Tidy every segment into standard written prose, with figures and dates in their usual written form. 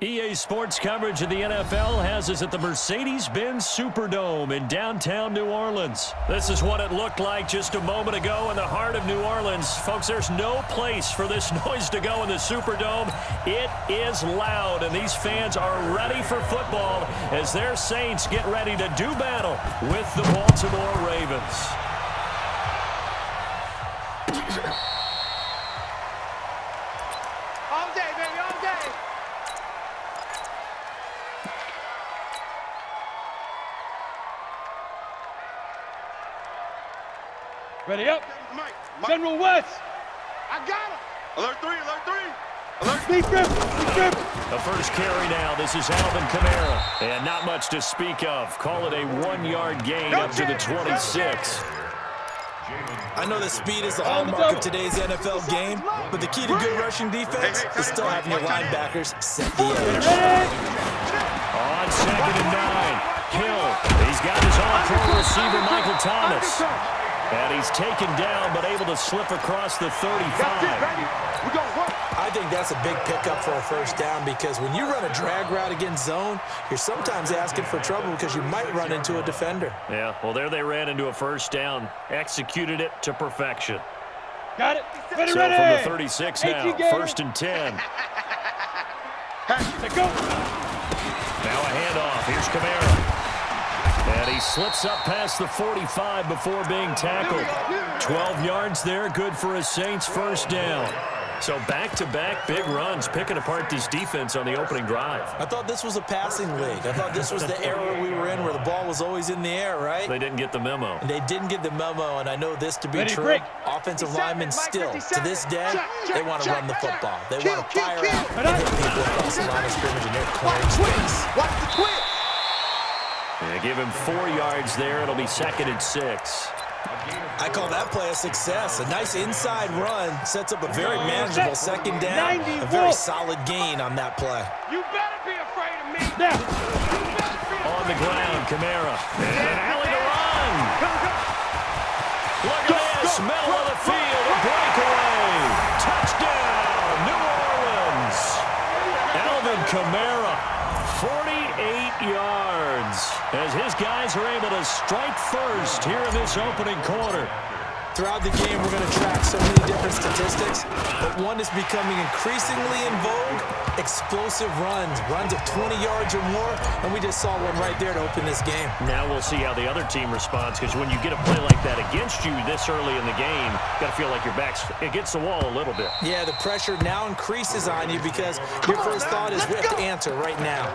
EA Sports coverage of the NFL has us at the Mercedes-Benz Superdome in downtown New Orleans. This is what it looked like just a moment ago in the heart of New Orleans. Folks, there's no place for this noise to go in the Superdome. It is loud, and these fans are ready for football as their Saints get ready to do battle with the Baltimore Ravens. All day, baby, all day. Ready up. Mike. General West. I got him. Alert 3, alert 3. Alert. The first carry now. This is Alvin Kamara. And not much to speak of. Call it a 1-yard gain up to the 26. I know that speed is the hallmark of today's NFL game, but the key to good rushing defense is still having your linebackers set the edge. On 2nd and 9. Hill. He's got his all-pro receiver, Michael Thomas. And he's taken down, but able to slip across the 35. I think that's a big pickup for a first down because when you run a drag route against zone, you're sometimes asking for trouble because you might run into a defender. Yeah, well, there they ran into a first down. Executed it to perfection. Got it. Ready, so ready. from the 36 now, 1st and 10. Let's go. Now a handoff. Here's Kamara. And he slips up past the 45 before being tackled. 12 yards there, good for a Saints first down. So back-to-back big runs, picking apart this defense on the opening drive. I thought this was a passing league. I thought this was the era we were in where the ball was always in the air, right? They didn't get the memo. And they didn't get the memo, and I know this to be Ready, true. break. Offensive linemen still, to this day, they want to run the football. They want to fire out and hit people across the line of scrimmage in their clearing space. Watch the twist. They give him 4 yards there. It'll be 2nd and 6. I call that play a success. A nice inside run sets up a very manageable second down. A very solid gain on that play. You better be afraid of me. Now. On the ground, Kamara. And an alley to run. Look at this. Middle of the field. A breakaway. Touchdown, New Orleans. Alvin Kamara. 48 yards as his guys are able to strike first here in this opening quarter. Throughout the game, we're going to track so many different statistics, but one is becoming increasingly in vogue, explosive runs of 20 yards or more, and we just saw one right there to open this game. Now we'll see how the other team responds, because when you get a play like that against you this early in the game, you got to feel like your back's against the wall a little bit. Yeah, the pressure now increases on you because your first thought is we have to answer right now.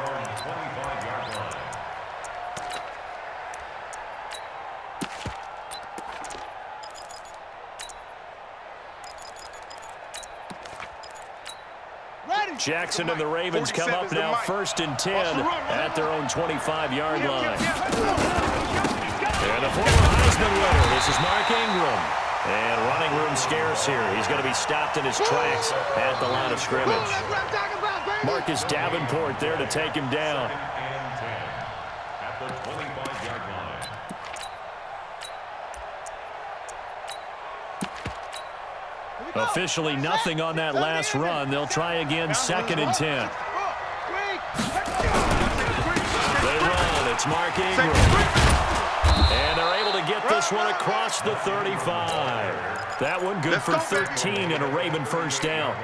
Jackson and the Ravens come up now 1st and 10 at their own 25-yard line. And the former Heisman winner, this is Mark Ingram. And running room scarce here. He's going to be stopped in his tracks at the line of scrimmage. Marcus Davenport there to take him down. Officially nothing on that last run. They'll try again 2nd and 10. They run. It's Mark Ingram. And they're able to get this one across the 35. That one good for 13 and a Raven first down.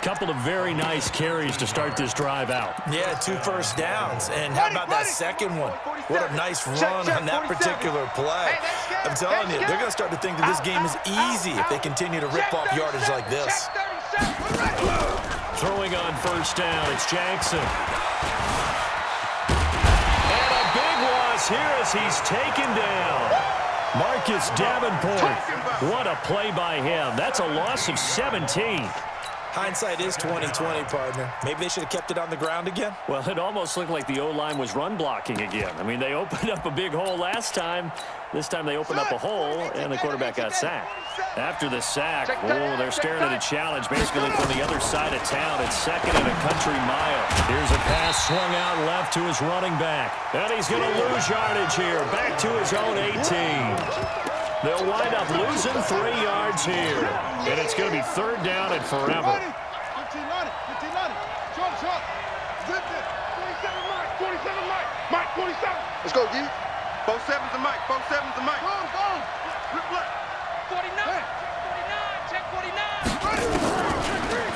Couple of very nice carries to start this drive out. Yeah, 2 first downs. And how about that second one? What a nice run on that particular play. I'm telling you, they're going to start to think that this game is easy if they continue to rip off yardage like this. Throwing on first down, it's Jackson. And a big loss here as he's taken down. Marcus Davenport. What a play by him. That's a loss of 17. Hindsight is 20/20, partner. Maybe they should have kept it on the ground again. Well, it almost looked like the O-line was run blocking again. I mean, they opened up a big hole last time. This time they opened up a hole, and the quarterback got sacked. After the sack, they're staring at a challenge basically from the other side of town. It's 2nd and a country mile. Here's a pass swung out left to his running back. And he's going to lose yardage here. Back to his own 18. They'll wind up losing 3 yards here. And it's going to be 3rd down and forever. Mike, 27. Let's go, D. 4-7's a Mike. 4-7's a Mike. Go. Flip left. 49. Check 49.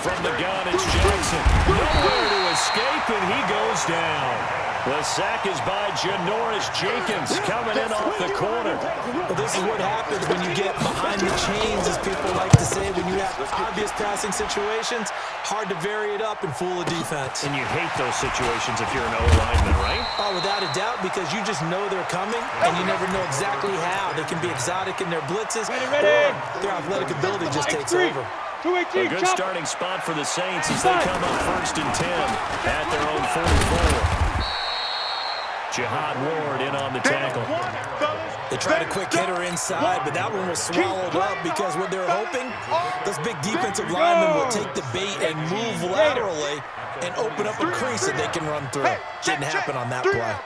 From the gun, it's Jackson. Nowhere to escape, and he goes down. The sack is by Janoris Jenkins coming in off the corner. Well, this is what happens when you get behind the chains, as people like to say. When you have obvious passing situations, hard to vary it up and fool a defense. And you hate those situations if you're an O-lineman, right? Oh, without a doubt, because you just know they're coming, and you never know exactly how. They can be exotic in their blitzes, or their athletic ability just takes over. A good starting spot for the Saints as they come up 1st and 10 at their own 44. Jihad Ward in on the tackle. They tried a quick hitter inside, but that one was swallowed up because what they're hoping, those big defensive linemen will take the bait and move laterally and open up a crease that they can run through. Didn't happen on that play.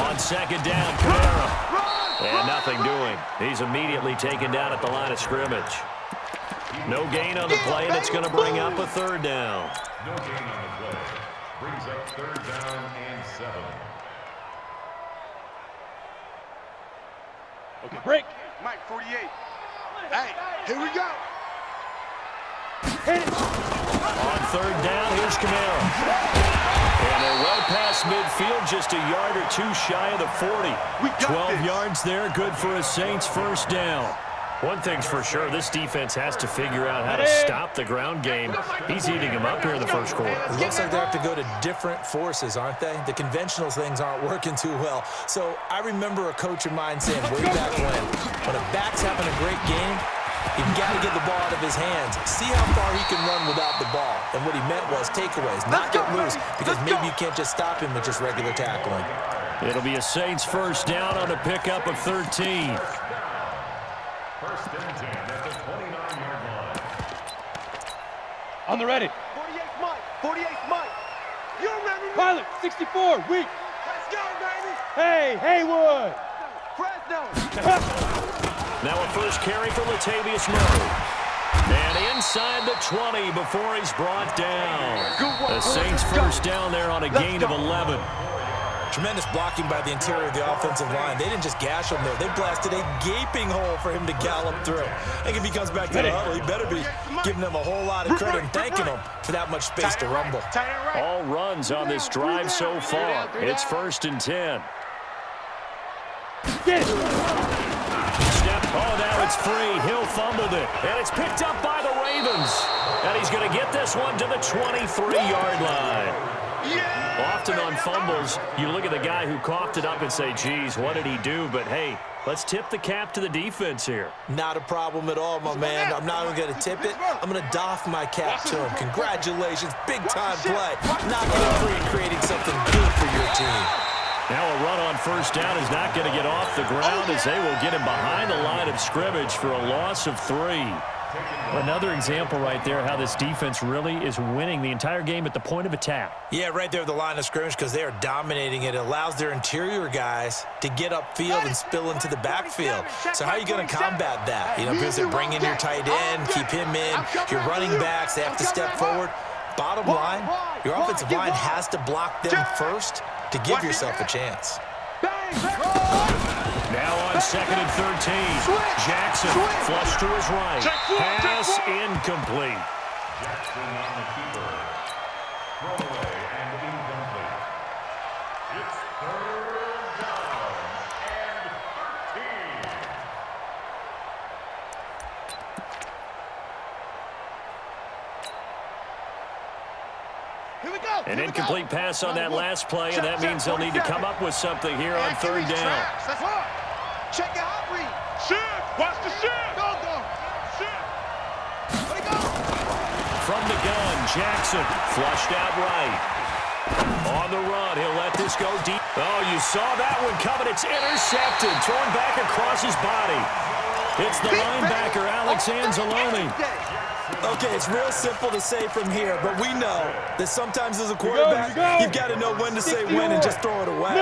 On 2nd down, Kamara. And nothing doing. He's immediately taken down at the line of scrimmage. No gain on the play, and it's going to bring up a 3rd down. No gain on the play. Brings up 3rd down and 7. Okay, break. Mike, 48. Hey, here we go. On 3rd down, here's Kamara. And they're well past midfield, just a yard or 2 shy of the 40. 12 yards there, good for a Saints 1st down. One thing's for sure, this defense has to figure out how to stop the ground game. He's eating them up here in the 1st quarter. It looks like they have to go to different forces, aren't they? The conventional things aren't working too well. So I remember a coach of mine saying way back when a back's having a great game, you've got to get the ball out of his hands. See how far he can run without the ball. And what he meant was takeaways, not get loose, because maybe you can't just stop him with just regular tackling. It'll be a Saints 1st down on a pickup of 13. 1st and 10 at the 29-yard line. On the ready. 48 Mike. 48 Mike. You remember me? Pilot, 64, weak. Let's go, baby. Hey, Haywood. Fresno. Now a 1st carry for Latavius Murray. And inside the 20 before he's brought down. The Saints 1st down there on a gain of 11. Tremendous blocking by the interior of the offensive line. They didn't just gash him there. They blasted a gaping hole for him to gallop through. I think if he comes back to the huddle, he better be giving them a whole lot of credit and thanking them for that much space to rumble. All runs on this drive so far. It's 1st and 10. Oh, now it's free. Hill fumbled it. And it's picked up by the Ravens. And he's going to get this one to the 23-yard line. Often on fumbles, you look at the guy who coughed it up and say, geez, what did he do? But, hey, let's tip the cap to the defense here. Not a problem at all, my man. I'm not even going to tip it. I'm going to doff my cap to him. Congratulations. Big-time play. Knocking it free and creating something good for your team. Now a run on 1st down is not going to get off the ground as they will get him behind the line of scrimmage for a loss of 3. Another example right there how this defense really is winning the entire game at the point of attack. Yeah, right there at the line of scrimmage because they are dominating it. It allows their interior guys to get upfield and spill into the backfield. So how are you going to combat that? You know, because they bring in your tight end, keep him in. Your running backs, they have to step forward. Bottom line, your offensive line has to block them first to give yourself a chance. Now on 2nd and 13. Jackson flush to his right. Pass incomplete. Jackson on the keeper. Throwaway and incomplete. It's 3rd down and 13. Here we go. An incomplete pass on that last play, and that means they'll need to come up with something here on 3rd down. Check your hot read. Shift. Watch the shift. Go. Shift. Let it go. From the gun, Jackson flushed out right. On the run, he'll let this go deep. Oh, you saw that one coming. It's intercepted, thrown back across his body. It's the linebacker, Alex Anzalone. Okay, it's real simple to say from here, but we know that sometimes as a quarterback, you've got to know when to say when and just throw it away.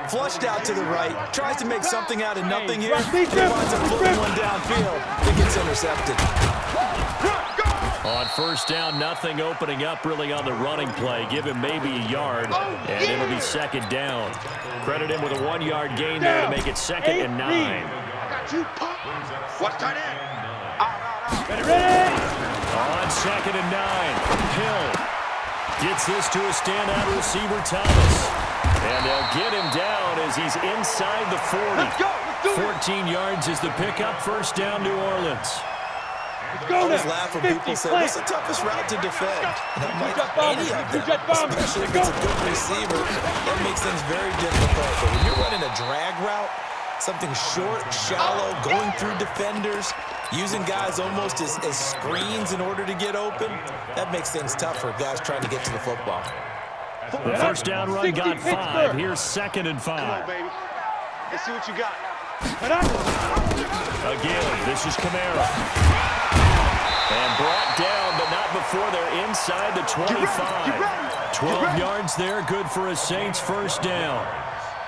Flushed out to the right, tries to make something out of nothing here, and winds up floating one downfield that gets intercepted. On first down, nothing opening up really on the running play. Give him maybe a yard, and it'll be second down. Credit him with a 1-yard gain there to make it 2nd and 9. I got you, pop. Watch tight end. Ready? On 2nd and 9, Hill gets this to a standout receiver, Thomas. And they'll get him down as he's inside the 40. Let's go. Let's do it. 14 yards is the pickup. First down, New Orleans. I always laugh when people say, what's the toughest route to defend? And I'm like, any of them, especially if it's a good receiver, that makes things very difficult. But when you're running a drag route, something short, shallow, going through defenders, using guys almost as screens in order to get open, that makes things tough for guys trying to get to the football. The first down run got 5. Here's 2nd and 5. Come on, baby. Let's see what you got. Again, this is Kamara. And brought down, but not before they're inside the 25. 12 yards there, good for a Saints first down.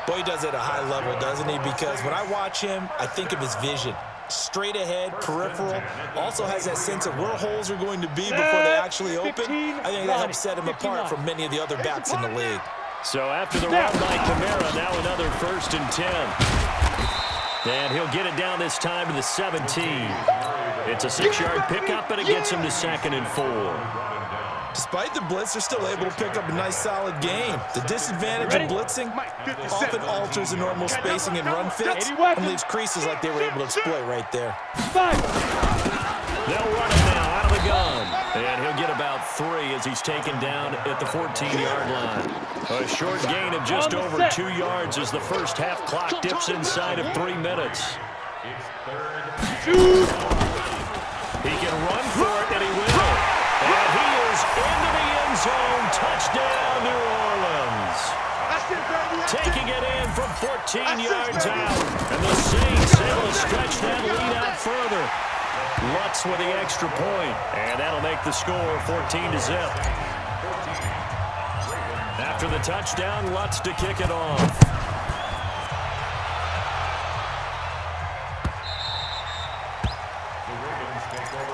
Boy, he does it at a high level, doesn't he? Because when I watch him, I think of his vision. Straight ahead, peripheral, also has that sense of where holes are going to be before they actually open. I think that helps set him apart from many of the other backs in the league. So after the run by Kamara, now another 1st and 10. And he'll get it down this time to the 17. It's a 6-yard pickup, and it gets him to 2nd and 4. Despite the blitz, they're still able to pick up a nice, solid game. The disadvantage of blitzing often alters the normal spacing and run fits and leaves creases like they were able to exploit right there. They'll run it now out of the gun. And he'll get about 3 as he's taken down at the 14-yard line. A short gain of just over 2 yards as the first half clock dips inside of 3 minutes. He can run for it, and he will. And he is into the end zone. Touchdown, New Orleans. Taking it in from 14 yards out. And the Saints able to stretch that lead out further. Lutz with the extra point. And that'll make the score 14-0. After the touchdown, Lutz to kick it off.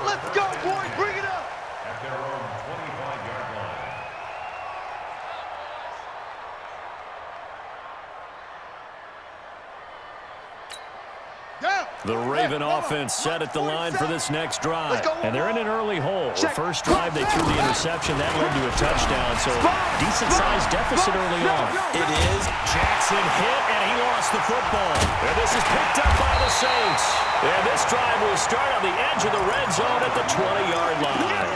Let's go, boys. Bring it up. At their own 25-yard line. The Raven offense set at the line for this next drive. And they're in an early hole. The first drive, they threw the interception. That led to a touchdown. So decent-sized deficit early on. It is. Jackson hit, and he lost the football. And this is picked up by the Saints. And this drive will start on the edge of the red zone at the 20-yard line.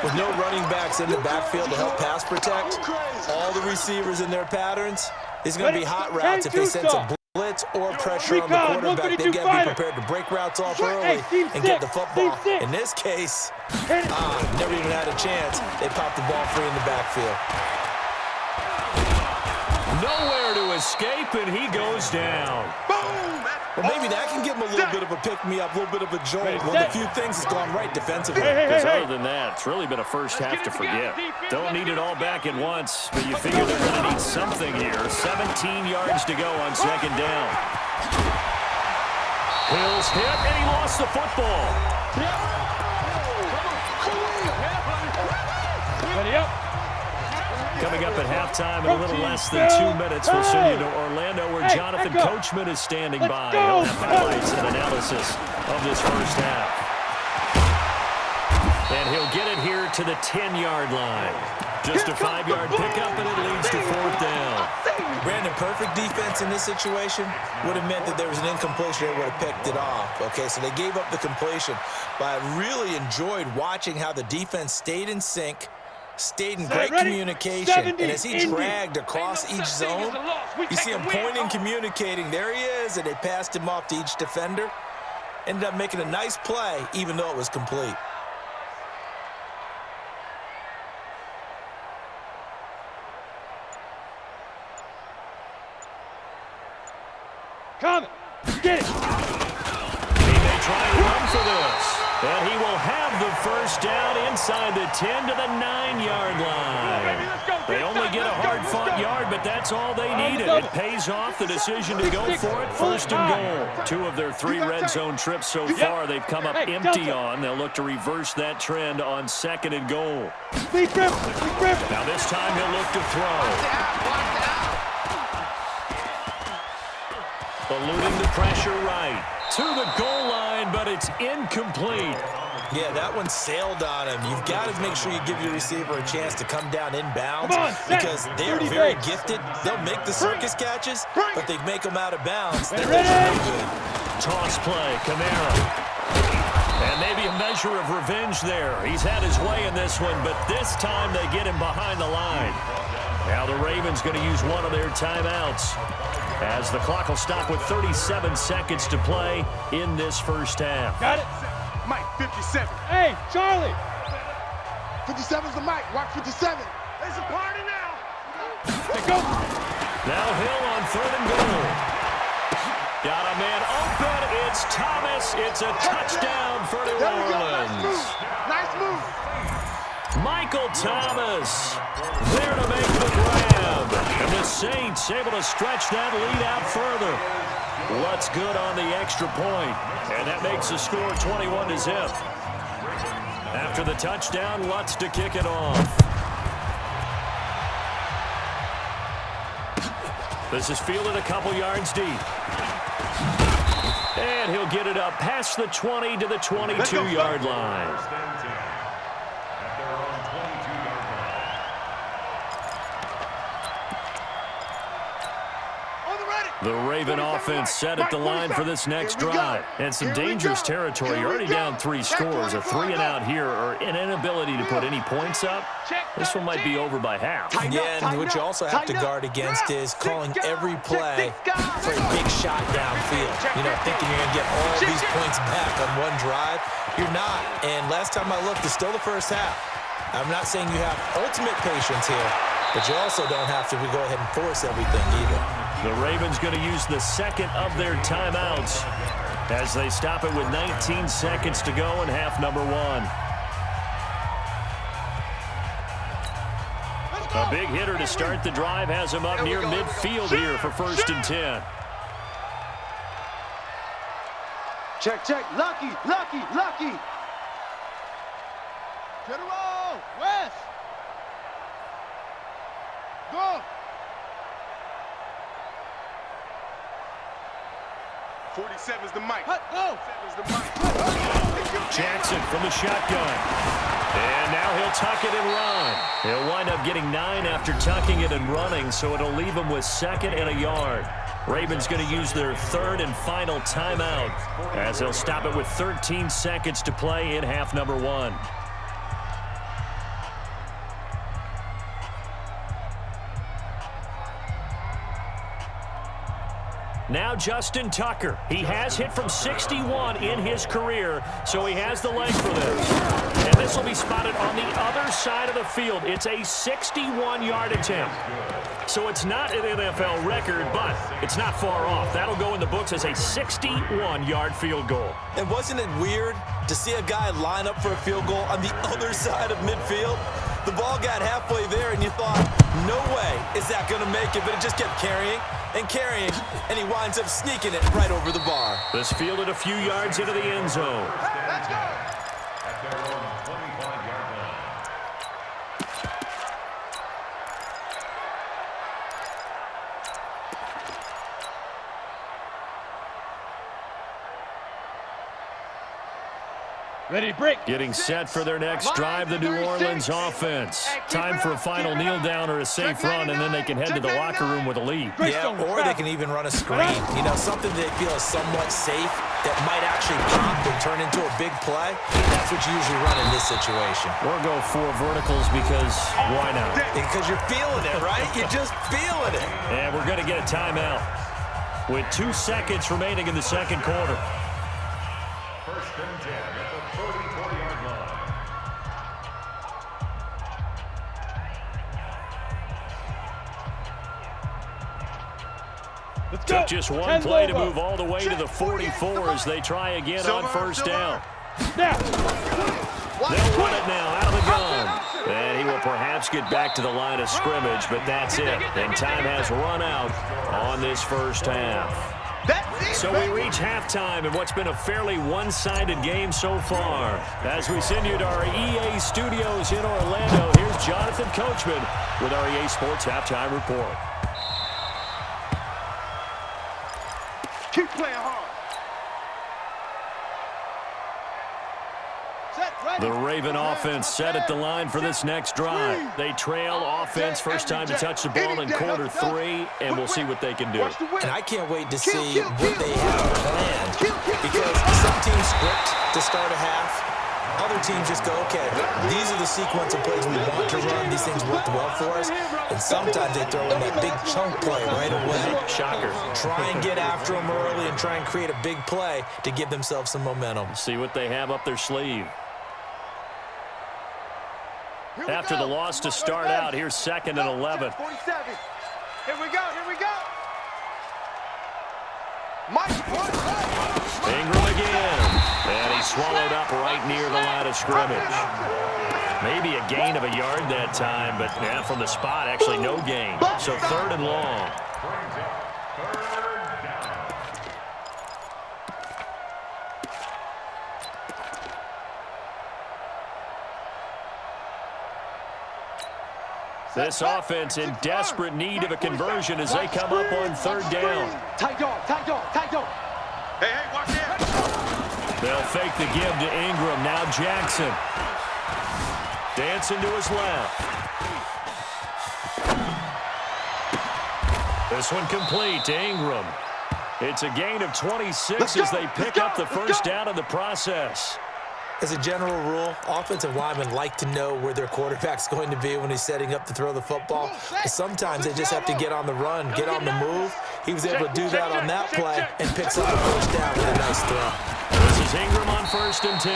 With no running backs in the backfield to help pass protect, all the receivers in their patterns, it's going to be hot routes if they sense a blitz or pressure on the quarterback. They've got to be prepared to break routes off early and get the football. In this case, never even had a chance. They popped the ball free in the backfield. Nowhere to escape, and he goes down. Well, maybe that can give him a little bit of a pick-me-up, a little bit of a jolt. One of the few things that's gone right defensively. Because other than that, it's really been a first half to forget. Don't need it all back at once, but you figure they're going to need something here. 17 yards to go on 2nd down. Hill's hit, and he lost the football. Ready up. Coming up at halftime in a little less than 2 minutes, we'll send you to Orlando, where Jonathan Coachman is standing by. He'll have highlights and analysis of this first half. And he'll get it here to the 10-yard line. Just a 5-yard pickup, and it leads to 4th down. Brandon, perfect defense in this situation would have meant that there was an incompletion. They would have picked it off. Okay, so they gave up the completion. But I really enjoyed watching how the defense stayed in sync, stayed in great communication, and as he dragged across each zone, you see him pointing, communicating. There he is, and they passed him off to each defender. Ended up making a nice play, even though it was complete. Come. Get it. He may try and run for this. And he will have the first down inside the 10 to the 9-yard line. They only get a hard-fought yard, but that's all they needed. It pays off the decision to go for it. First and goal. 2 of their 3 red zone trips so far they've come up empty on. They'll look to reverse that trend on 2nd and goal. Now this time he'll look to throw. Eluding the pressure right. To the goal line, but it's incomplete. Yeah, that one sailed on him. You've got to make sure you give your receiver a chance to come down inbounds because they are very gifted. They'll make the circus catches, but they make them out of bounds. That is no good. Toss play, Kamara. And maybe a measure of revenge there. He's had his way in this one, but this time they get him behind the line. Now the Ravens going to use one of their timeouts, as the clock will stop with 37 seconds to play in this first half. Got it. Mike, 57. Hey, Charlie. 57's the Mike. Watch 57. It's a party now. Hey, go. Now Hill on 3rd and goal. Got a man open. It's Thomas. It's a touchdown for New Orleans. Nice move. Michael Thomas there to make the grab. And the Saints able to stretch that lead out further. Lutz good on the extra point. And that makes the score 21-0. After the touchdown, Lutz to kick it off. This is fielded a couple yards deep. And he'll get it up past the 20 to the 22-yard line. The Raven offense set at the line for this next drive. And some dangerous territory. You're already down 3 scores. A 3-and-out here, or an inability to put any points up. This one might be over by half. Yeah, and what you also have to guard against is calling every play for a big shot downfield. You know, thinking you're going to get all these points back on one drive. You're not. And last time I looked, it's still the first half. I'm not saying you have ultimate patience here, but you also don't have to go ahead and force everything either. The Ravens going to use the 2nd of their timeouts as they stop it with 19 seconds to go in half number 1. A big hitter to start the drive has him up near midfield here for 1st and 10. Check, check. Lucky, lucky, lucky. Get it roll. West. Go. 47's the mic. Go. 47's the mic. Jackson from the shotgun. And now he'll tuck it and run. He'll wind up getting 9 after tucking it and running, so it'll leave him with 2nd and a yard. Ravens going to use their 3rd and final timeout as they'll stop it with 13 seconds to play in half number 1. Now Justin Tucker. He has hit from 61 in his career, so he has the legs for this. And this will be spotted on the other side of the field. It's a 61-yard attempt. So it's not an NFL record, but it's not far off. That'll go in the books as a 61-yard field goal. And wasn't it weird to see a guy line up for a field goal on the other side of midfield? The ball got halfway there, and you thought, no way is that going to make it, but it just kept carrying and carrying, and he winds up sneaking it right over the bar. This fielded a few yards into the end zone. Let's go. At their own 25-yard line. Ready to break. Getting set for their next drive, the New Orleans offense. Time for a final kneel down or a safe run, and then they can head to the locker room with a lead. Yeah, or they can even run a screen. You know, something they feel is somewhat safe that might actually pop and turn into a big play. That's what you usually run in this situation. Or go 4 verticals because why not? Because you're feeling it, right? You're just feeling it. And we're going to get a timeout with 2 seconds remaining in the second quarter. First and 10 at the 44-yard line. Let's go. Took just one play to move all the way to the 44 as they try again on first down. Now. They'll run it now out of the gun. And he will perhaps get back to the line of scrimmage, but that's it. And time has run out on this first half. So we reach halftime in what's been a fairly one-sided game so far. As we send you to our EA studios in Orlando, here's Jonathan Coachman with our EA Sports Halftime Report. Keep playing hard. The Raven offense set at the line for this next drive. They trail offense, first time to touch the ball in quarter 3, and we'll see what they can do. And I can't wait to see what they have planned, because some teams script to start a half. Other teams just go, okay, these are the sequence of plays we want to run. These things worked well for us. And sometimes they throw in that big chunk play right away. Shocker. Try and get after them early and try and create a big play to give themselves some momentum. See what they have up their sleeve. After the loss to start out, here's 2nd and 11. 47. Here we go, here we go. Mike, Ingram again. And he's swallowed up right near the line of scrimmage. Maybe a gain of a yard that time, but from the spot, actually no gain. So 3rd and long. This offense in desperate need of a conversion as they come up on 3rd down. Tight dog, tight dog, tight dog. Hey, watch out. They'll fake the give to Ingram. Now Jackson. Dancing to his left. This one complete to Ingram. It's a gain of 26 as they pick up the first down in the process. As a general rule, offensive linemen like to know where their quarterback's going to be when he's setting up to throw the football. But sometimes they just have to get on the run, get on the move. He was able to do that on that play and picks up the first down with a nice throw. This is Ingram on 1st and 10.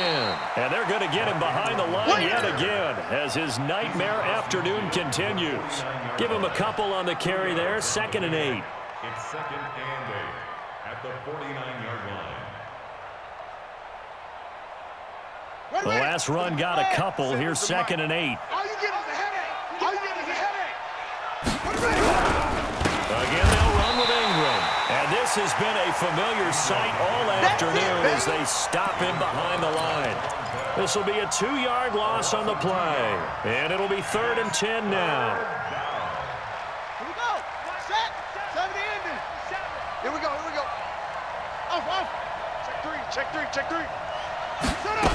And they're going to get him behind the line yet again as his nightmare afternoon continues. Give him a couple on the carry there, 2nd and 8. It's 2nd and 8 at the 49-yard line. The last run got a couple. Here's 2nd and 8. All you get is a headache. All you get is a headache. Again, they'll run with Ingram. And this has been a familiar sight all afternoon as they stop him behind the line. This will be a 2-yard loss on the play. And it'll be 3rd and 10 now. Here we go. Set. 70 ending. Here we go. Here we go. Off. Check three. Check 3. Set up.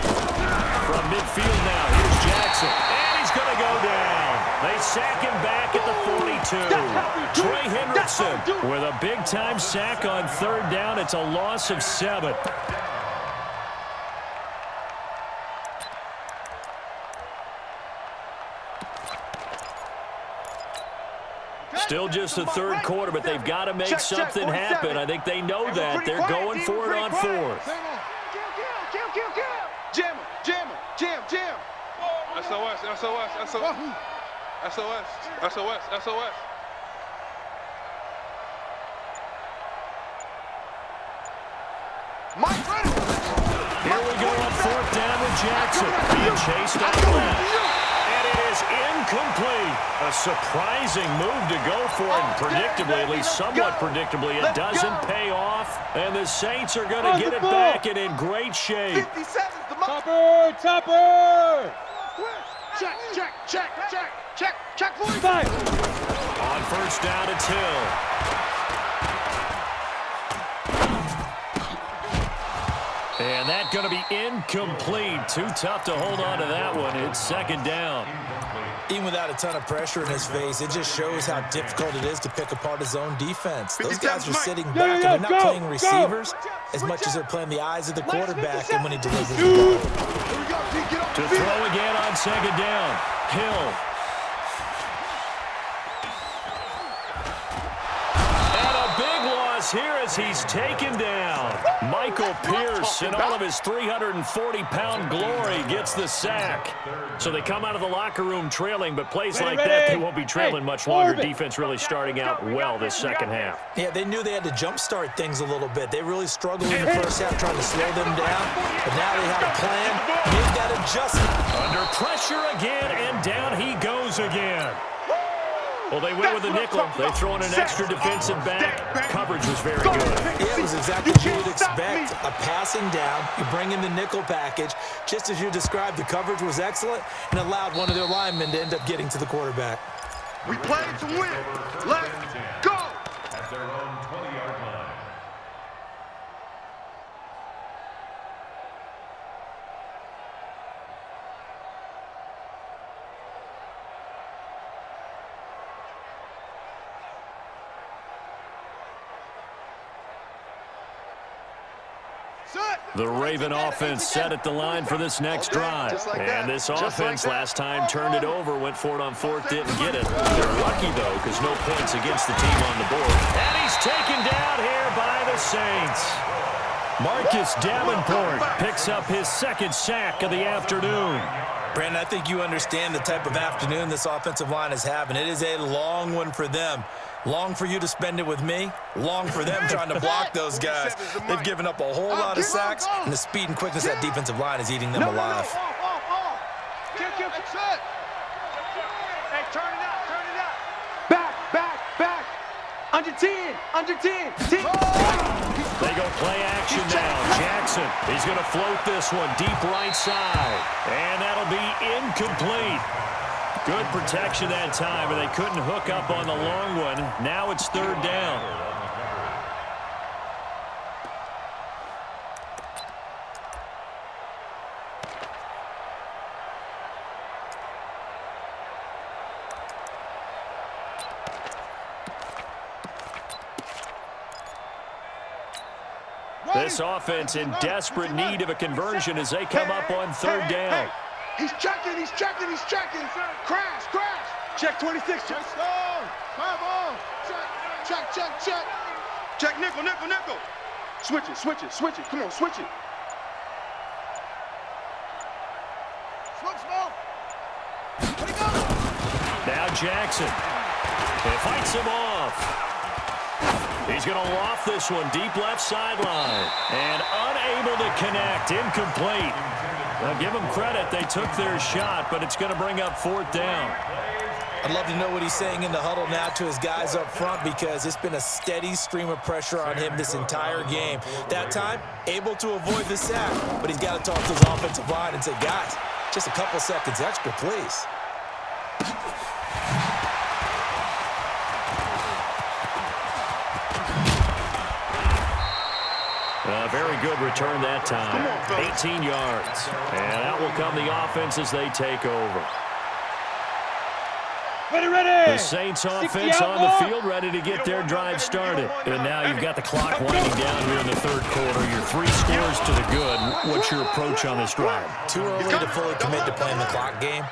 From midfield now, here's Jackson. And he's going to go down. They sack him back at the 42. Trey Hendrickson with a big-time sack on 3rd down. It's a loss of 7. Still just the 3rd quarter, but they've got to make something happen. I think they know that. They're going for it on 4th. Jam. SOS. Mike, ready. Here we go on 4th down with Jackson. Being chased on the left. And it is incomplete. A surprising move to go for it. And predictably, at least somewhat predictably, it doesn't pay off. And the Saints are going to get it back and in great shape. 57's the mark. Topper! Check. 45. On 1st down, it's Hill. And that's going to be incomplete. Too tough to hold on to that one. It's 2nd down. Even without a ton of pressure in his face, it just shows how difficult it is to pick apart his own defense. Those guys are sitting back and they're not playing receivers as much as they're playing the eyes of the quarterback and when he delivers the ball. To throw again on 2nd down. Hill. And a big loss here as he's taken down. Michael Pierce, in all of his 340-pound glory, gets the sack. So they come out of the locker room trailing, but plays like that, they won't be trailing much longer. Defense really starting out well this second half. Yeah, they knew they had to jumpstart things a little bit. They really struggled in the first half trying to slow them down, but now they have a plan, made that adjustment. Under pressure again, and down he goes again. Well, they went with a nickel. They throw in an extra defensive back. Coverage was very good. Yeah, it was exactly what you would expect. A passing down, you bring in the nickel package. Just as you described, the coverage was excellent and allowed one of their linemen to end up getting to the quarterback. We played to win. Let's go. At their own 20-yard line. The Raven offense set at the line for this next drive. And this offense last time turned it over, went for it on fourth, didn't get it. They're lucky, though, because no points against the team on the board. And he's taken down here by the Saints. Marcus Davenport picks up his second sack of the afternoon. Brandon, I think you understand the type of afternoon this offensive line is having. It is a long one for them. Long for you to spend it with me. Long for them trying to block those guys. They've given up a whole lot of sacks, and the speed and quickness of that defensive line is eating them alive. Hey, turn it out, turn it out. Back. Under 10, under 10. They go play action now. Jackson, he's going to float this one deep right side. And that'll be incomplete. Good protection that time, and they couldn't hook up on the long one. Now it's third down. This offense in desperate need of a conversion as they come up on third down. He's checking. Crash. Check 26. Check. Come on. Check. Check nickel. Switch it. Come on, switch it. Now Jackson. It fights him off. He's going to loft this one deep left sideline. And unable to connect. Incomplete. Now give them credit. They took their shot, but it's going to bring up fourth down. I'd love to know what he's saying in the huddle now to his guys up front, because it's been a steady stream of pressure on him this entire game. That time, able to avoid the sack, but he's got to talk to his offensive line and say, guys, just a couple seconds extra, please. Very good return that time. 18 yards. And out will come the offense as they take over. Ready. The Saints offense on the field, ready to get their drive started. And now you've got the clock winding down here in the third quarter. Your 3 scores to the good. What's your approach on this drive? Too early to fully commit to playing the clock game.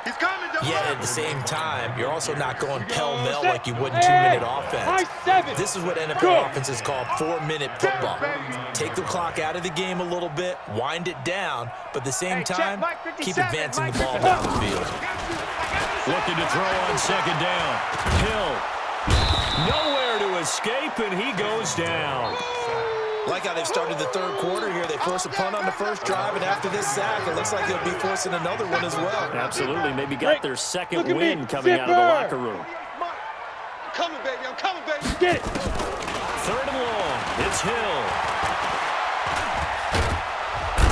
Yet at the same time, you're also not going pell-mell like you would in 2-minute offense. This is what NFL offenses call 4-minute football. Take the clock out of the game a little bit, wind it down, but at the same time, keep advancing the ball down the field. Looking to throw on second down. Hill. Nowhere to escape, and he goes down. Like how they've started the third quarter here. They force a punt on the first drive, and after this sack, it looks like they'll be forcing another one as well. Absolutely. Maybe got their second win coming out of the locker room. I'm coming, baby. Get it. Third and long. It's Hill.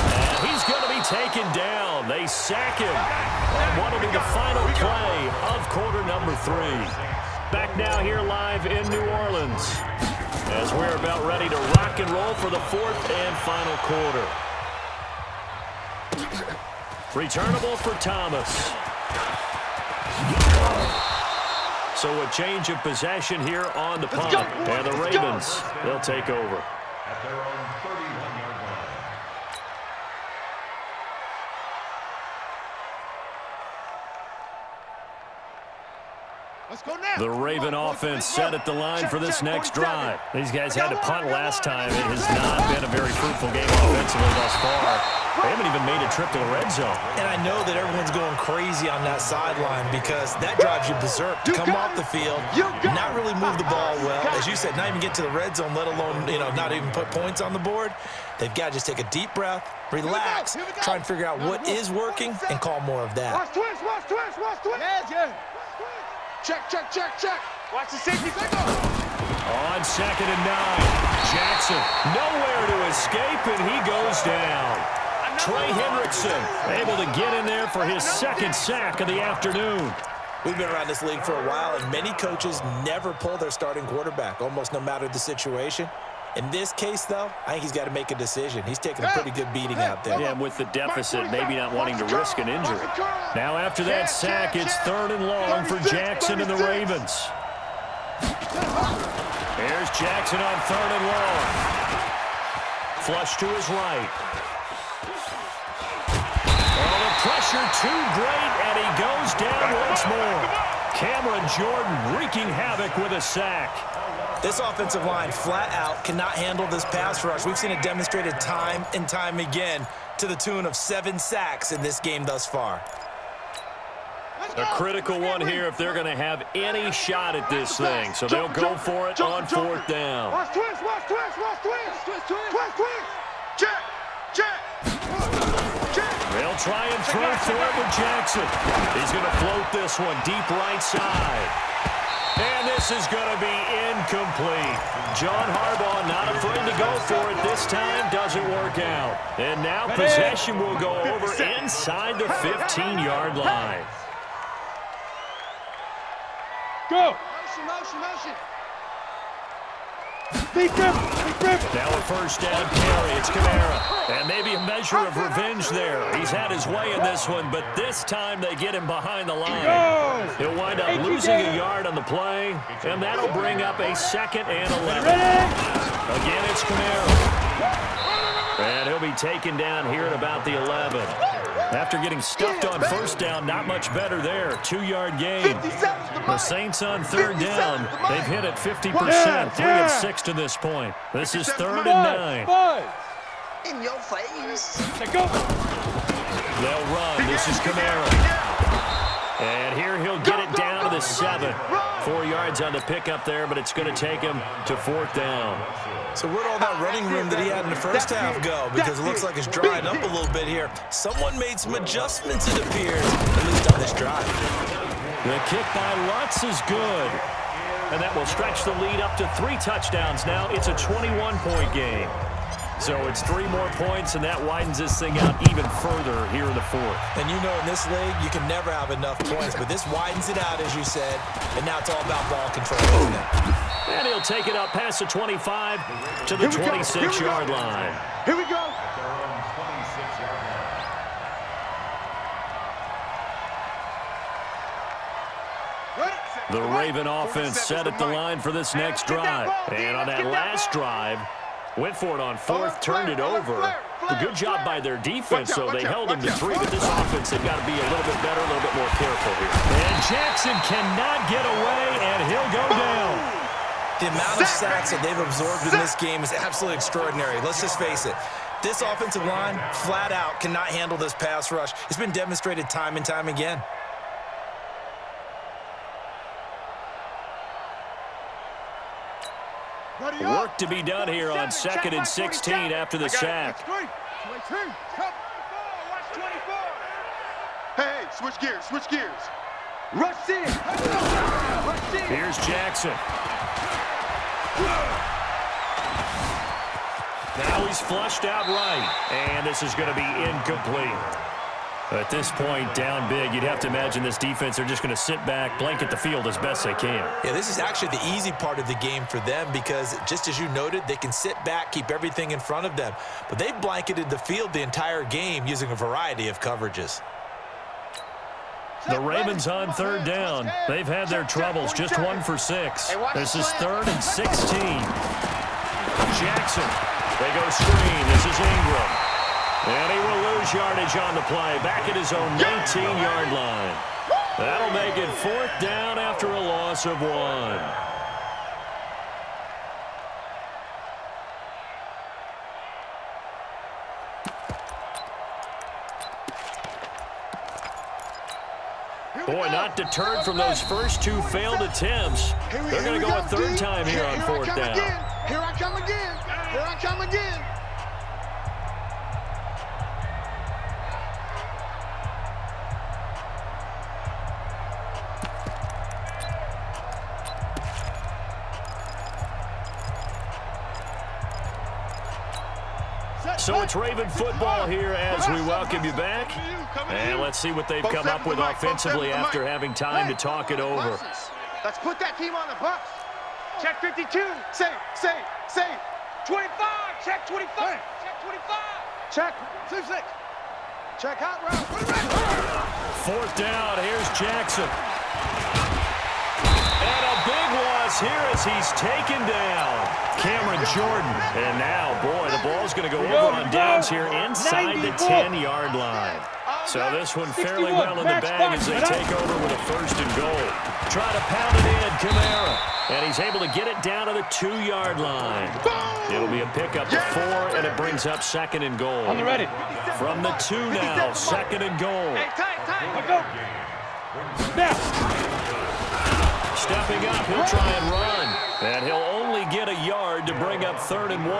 And he's going to be taken down. They sack him on what will be the final play of quarter number 3. Back now here live in New Orleans as we're about ready to rock and roll for the fourth and final quarter. Returnable for Thomas. So a change of possession here on the punt. And the Ravens, they'll take over. At their own 31-yard line. Let's go now. The Raven offense set at the line for this next drive. These guys had to punt last time. It has not been a very fruitful game offensively thus far. They haven't even made a trip to the red zone. And I know that everyone's going crazy on that sideline because that drives you berserk to come off the field, not really move the ball well. As you said, not even get to the red zone, let alone, not even put points on the board. They've got to just take a deep breath, relax, try and figure out what is working, and call more of that. Watch twist, watch twist, watch twist. Yeah. Check. Watch the safety. On 2nd and 9, Jackson nowhere to escape, and he goes down. Trey Hendrickson able to get in there for his second sack of the afternoon. We've been around this league for a while, and many coaches never pull their starting quarterback, almost no matter the situation. In this case, though, I think he's got to make a decision. He's taking a pretty good beating out there. Yeah, with the deficit, maybe not wanting to risk an injury. Now, after that sack, it's 3rd and long for Jackson and the Ravens. Here's Jackson on 3rd and long. Flush to his right. Oh, the pressure too great, and he goes down once more. Cameron Jordan wreaking havoc with a sack. This offensive line flat out cannot handle this pass rush. We've seen it demonstrated time and time again to the tune of 7 sacks in this game thus far. A critical one here if they're going to have any shot at this thing. So they'll go for it on 4th down. Watch twist. Check. They'll try and throw for it with Jackson. He's going to float this one deep right side. And this is going to be incomplete. John Harbaugh not afraid to go for it this time. Doesn't work out. And now possession will go over inside the 15-yard line. Go. Motion. Deep grip. Now a 1st down carry. It's Kamara. And maybe a measure of revenge there. He's had his way in this one, but this time they get him behind the line. He'll wind up losing a yard on the play, and that'll bring up a 2nd and 11. Again, it's Kamara. And he'll be taken down here at about the 11. After getting stuffed on 1st down, not much better there. 2-yard gain. The Saints on 3rd down. They've hit it 50%, 3 of 6 to this point. This is 3rd and 9. In your face. Go. They'll run. This is Kamara. And here he'll get it down to the 7. 4 yards on the pickup there, but it's going to take him to 4th down. So where'd all that running room that he had in the first half go? Because it looks like it's drying up a little bit here. Someone made some adjustments, it appears, at least on this drive. The kick by Lutz is good. And that will stretch the lead up to 3 touchdowns now. It's a 21-point game. So it's 3 more points, and that widens this thing out even further here in the 4th. And you know in this league, you can never have enough points, but this widens it out, as you said, and now it's all about ball control, isn't it? And he'll take it up past the 25 to the 26-yard line. Here we go. The Raven offense set at the line for this next drive. And on that last drive, went for it on 4th, turned it over. A good job by their defense, so they held him to 3. But this offense, they've got to be a little bit better, a little bit more careful here. And Jackson cannot get away, and he'll go down. The amount of sacks that they've absorbed in this game is absolutely extraordinary. Let's just face it. This offensive line, flat out, cannot handle this pass rush. It's been demonstrated time and time again. Work to be done here on 2nd and 16 after the sack. Hey, switch gears. Rush in. Here's Jackson. Now he's flushed out right, and this is going to be incomplete. At this point, down big, you'd have to imagine this defense are just going to sit back, blanket the field as best they can. Yeah, this is actually the easy part of the game for them because, just as you noted, they can sit back, keep everything in front of them. But they've blanketed the field the entire game using a variety of coverages. The Ravens on 3rd down. They've had their troubles, just 1 for 6. This is 3rd and 16. Jackson, they go screen. This is Ingram. And he will lose yardage on the play, back at his own 19-yard line. That'll make it 4th down after a loss of 1. Boy, not deterred from those first 2 failed attempts. They're going to go a 3rd time here on 4th down. Here I come again. Here I come again. So it's Raven football here as we welcome you back. And let's see what they've come up with offensively after having time to talk it over. Let's put that team on the bus. Check 52. Say. 25. Check 25. Check 25. Check. 6. Check hot route. 4th down. Here's Jackson. And a big loss here as he's taken down. Cameron Jordan. And now, boy, the ball's going to go over on downs here inside the 10-yard line. So this one fairly well in the bag as they take over with a 1st and goal. Try to pound it in, Kamara. And he's able to get it down to the 2-yard line. It'll be a pickup of 4, and it brings up 2nd and goal. On the ready. From the 2 now, 2nd and goal. Hey, tight. Go. Now. Stepping up, he'll try and run. And he'll only get a yard to bring up 3rd and 1.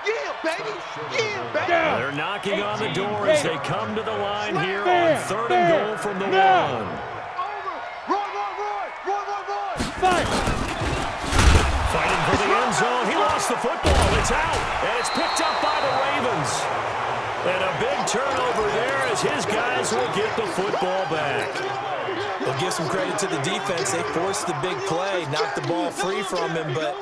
Yeah, baby. Yeah, baby. Down. They're knocking on the door as they come to the line here on 3rd and goal from the 1. Over. Roy. Fight. Fighting for the end zone. He lost the football. It's out. And it's picked up by the Ravens. And a big turnover there as his guys will get the football back. We'll give some credit to the defense. They forced the big play, knocked the ball free from him, but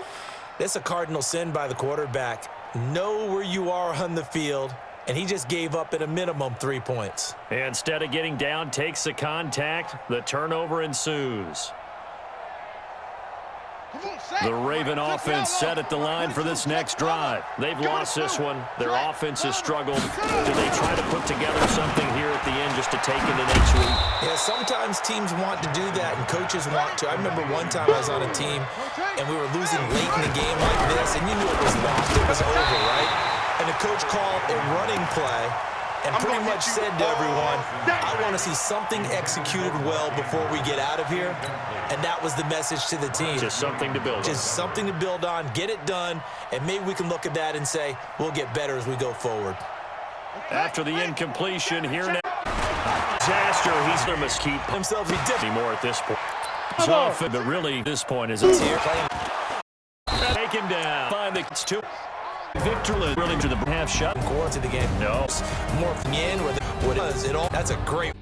it's a cardinal sin by the quarterback. Know where you are on the field, and he just gave up at a minimum 3 points. Instead of getting down, takes the contact. The turnover ensues. The Raven offense set at the line for this next drive. They've lost this one. Their offense has struggled. Do they try to put together something here at the end just to take into next week? Yeah, sometimes teams want to do that, and coaches want to. I remember one time I was on a team, and we were losing late in the game like this, and you knew it was lost. It was over, right? And the coach called a running play and pretty much said to everyone, I want to see something executed well before we get out of here. And that was the message to the team. Just something to build on. Just something to build on, get it done, and maybe we can look at that and say, we'll get better as we go forward. After the incompletion, here now. Disaster. He's there must keep Himself, he did. more at this point. But really, this point is it's here. Taken down. Find the 2. Victor really to the half shot. Core to the game. No. More in where what is it all? That's a great.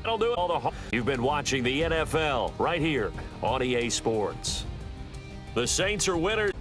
That'll do it. All the You've been watching the NFL right here on EA Sports. The Saints are winners.